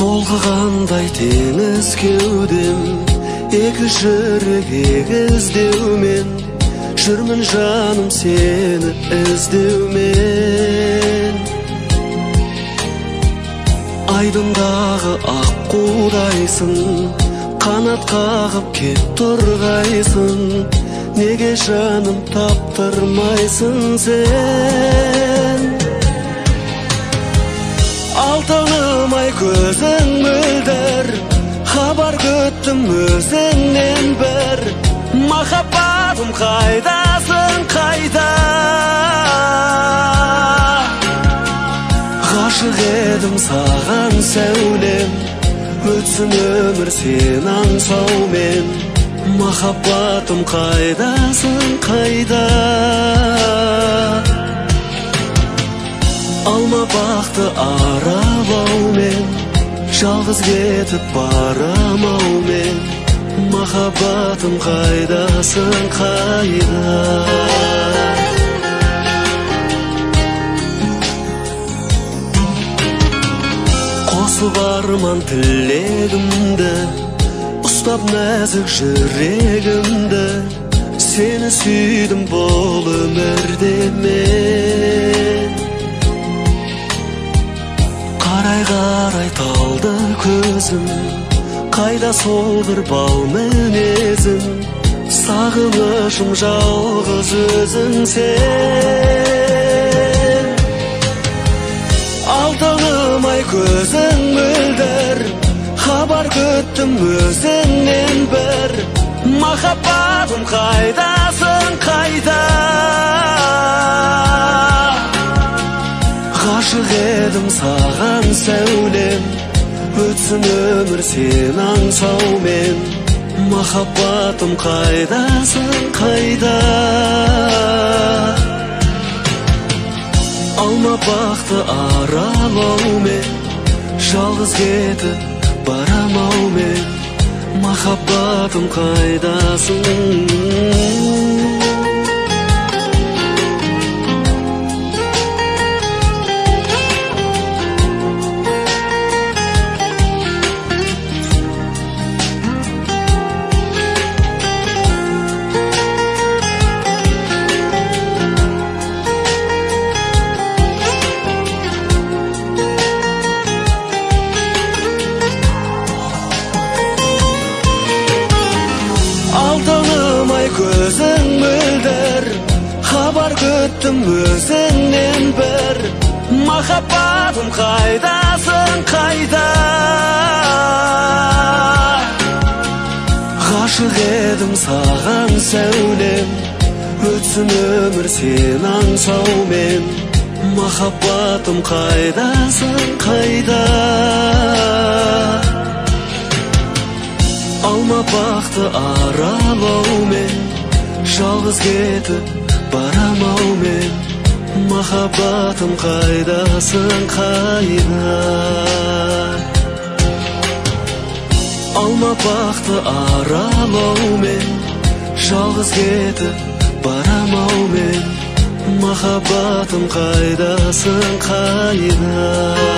толқығандай теңіз кеудем, екі жүрек егіздеумен, жүрмін жаным сені іздеумен. Айдындағы аққудайсың, қанат қағып кеп тұрғайсың, неге жаным таптырмайсың сен? Алтынымай көзің мөлдір, хабар күттім өзіңнен бір. Махаббатым қайдасың, қайда? Ғашық едім саған сәулем, өтсін өмір сен аңсаумен. Махаббатым қайдасың, қайда? Алма бақты аралаумен, жалғыз кетіп барамаумен. Махаббатым қайдасың, қайда? Қосып арман тілегімді, ұстап нәзік жүрегімді, сені сүйдім бұл өмірде мен. Қарай-қарай талды көзім, қайда сол бір бал мінезім? Сағынышым жалғыз өзің сен. Алтынымай көзің мөлдір, хабар күттім өзіңнен бір. Махаббатым қайдасың, қайда? Ғашық едім саған сәулем, өтсін өмір сен аңсаумен. Махаббатым қайдасың, қайда? Алма бақты аралаумен, жалғыз кетіп барамаумен. Махаббатым қайдасың? Алтынымай көзің мөлдір, хабар күттім өзіңнен бір. Махаббатым қайдасың, қайда? Ғашық едім саған сәулем, өтсін өмір сен аңсаумен. Махаббатым қайдасың, қайда? Алма бақты аралаумен, жалғыз кетіп барамаумен. Махаббатым қайдасың, қайда? Алма бақты аралаумен, жалғыз кетіп барамаумен. Махаббатым қайдасың, қайда?